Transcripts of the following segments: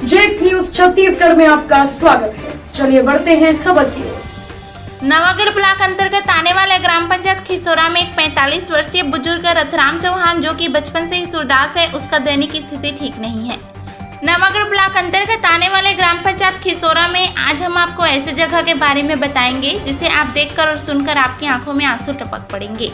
जेक्स news Chhattisgarh में आपका स्वागत है। चलिए बढ़ते हैं खबर की ओर। नवागढ़ ब्लॉक अंतर्गत आने वाले ग्राम पंचायत खिसोरा में एक 45 वर्षीय बुजुर्ग रथराम चौहान जो कि बचपन से ही सूरदास है, उसका दैनिक स्थिति ठीक नहीं है। नवागढ़ ब्लॉक अंतर्गत आने वाले ग्राम पंचायत खिसोरा में आज हम आपको ऐसे जगह के बारे में बताएंगे जिसे आप देखकर और सुनकर आपकी आंखों में आंसू टपक पड़ेंगे।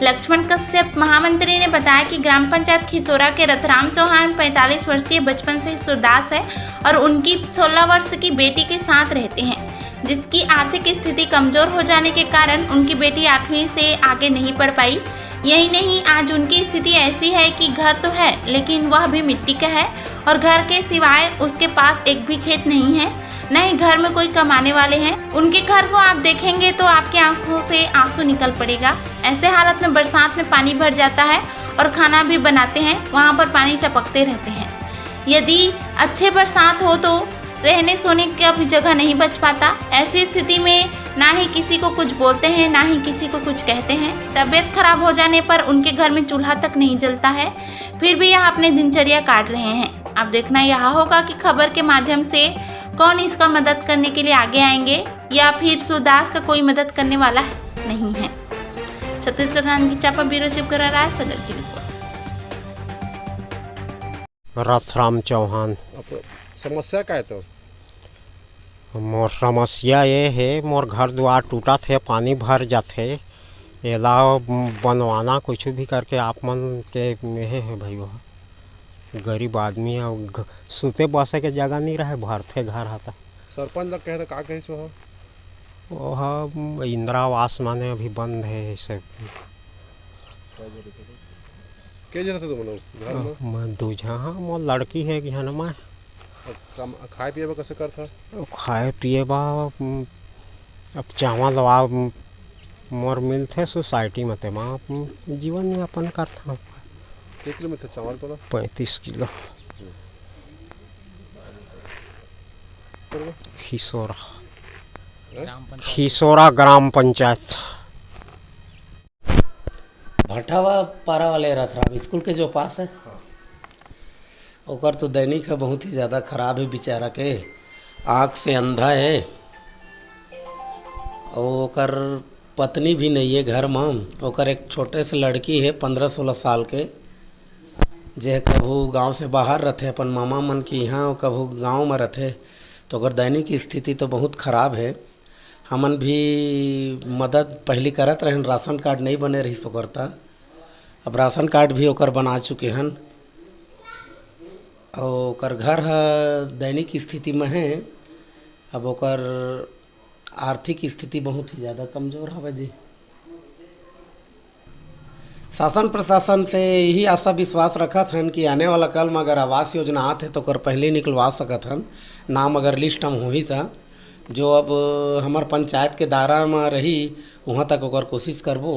लक्ष्मण कश्यप महामंत्री ने बताया कि ग्राम पंचायत खिसोरा के रथराम चौहान 45 वर्षीय बचपन से ही सूरदास है और उनकी 16 वर्ष की बेटी के साथ रहते हैं, जिसकी आर्थिक स्थिति कमजोर हो जाने के कारण उनकी बेटी 8वीं से आगे नहीं पढ़ पाई। यही नहीं, आज उनकी स्थिति ऐसी है कि घर तो है लेकिन वह भी मिट्टी का है और घर के सिवाय उसके पास एक भी खेत नहीं है, न ही घर में कोई कमाने वाले हैं। उनके घर को आप देखेंगे तो आपकी आंखों से आंसू निकल पड़ेगा। ऐसे हालत में बरसात में पानी भर जाता है और खाना भी बनाते हैं, वहाँ पर पानी टपकते रहते हैं। यदि अच्छे बरसात हो तो रहने सोने का भी जगह नहीं बच पाता। ऐसी स्थिति में ना ही किसी को कुछ बोलते हैं, ना ही किसी को कुछ कहते हैं। तबीयत खराब हो जाने पर उनके घर में चूल्हा तक नहीं जलता है, फिर भी यह अपने दिनचर्या काट रहे हैं। अब देखना यह होगा कि खबर के माध्यम से कौन इसका मदद करने के लिए आगे आएंगे या फिर सूरदास का कोई मदद करने वाला नहीं है। छत्तीसगढ़ की चापा ब्यूरो चीफ कर रहा है सगर की रिपोर्ट। रथराम चौहान। समस्या का है तो मोर समस्या ये है, मोर घर द्वार टूटा थे, पानी भर जाते, एला बनवाना कुछ भी करके आप मन के में है भाई। वह गरीब आदमी है, सुते बसे के जगह नहीं रहे, भरते घर आता। सरपंच लोग कहे तो का कहे सो वह इंदिरा आवास माने अभी बंद है सब। के जन थे तुम लोग घर में? मैं दूजा हाँ, मोर लड़की है कि हन मैं खाए पिए में कैसे करता? खाए पिए बा अब चावल दवा मोर मिलते सोसाइटी में, तेमा जीवन यापन करता। कितने किलो में थे चावल तो? 35 किलो। खिसोरा, खिसोरा ग्राम पंचायत। भटावा पारा वाले रथराम स्कूल के जो पास है, ओकर तो दैनिक है बहुत ही ज़्यादा खराब है। बेचारा के आँख से अंधा है और ओकर पत्नी भी नहीं है घर में। ओकर एक छोटे से लड़की है 15-16 साल के, जे कभू गांव से बाहर रहते अपन मामा मन के यहाँ और कभू गांव में रहते, तो ओकर दैनिक स्थिति तो बहुत ख़राब है। हमन भी मदद पहली करत रहन, राशन कार्ड नहीं बने रही ओकर था, अब राशन कार्ड भी ओकर बना चुके हन और ओकर घर है दैनिक स्थिति में है। अब ओकर आर्थिक स्थिति बहुत ही ज़्यादा कमज़ोर है जी। शासन प्रशासन से यही आशा विश्वास रखा हन कि आने वाला कल में अगर आवास योजना आते तो ओकर पहले निकलवा सकत हन, नाम अगर लिस्ट में होही था। जो अब हमार पंचायत के दायरा में रही वहाँ तक ओकर कोशिश करबो।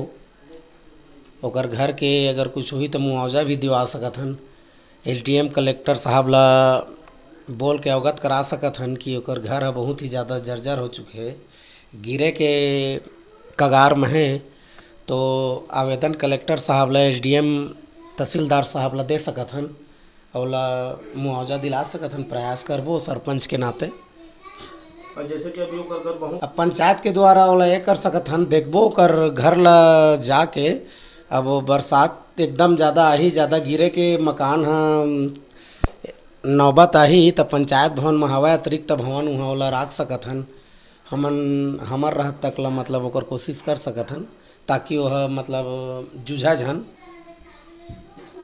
ओकर घर के अगर कुछ हुई तो मुआवजा भी दिवा सकत हन। SDM कलेक्टर साहब ला बोल के अवगत करा सकत हन कि ओकर घर है बहुत ही ज़्यादा जर्जर हो चुके है, गिरे के कगार में है। तो आवेदन कलेक्टर साहब ला SDM तहसीलदार साहब ला दे सकत हन और ला मुआवजा दिला सकत हन। प्रयास करबो सरपंच के नाते। और जैसे कि अभी ओकर घर बहुत अब पंचायत के द्वारा ओला ये कर सकत हन, देखबो कर घर ला जाके। अब बरसात एकदम ज़्यादा आही, ज़्यादा गिरे के मकान हाँ नौबत आही तो पंचायत भवन में हवा अतिरिक्त भवन वहाँ वाला रख सकत हन। हमर रह तक ला मतलब ओकर कोशिश कर सकत हन ताकि वह मतलब जूझा झन।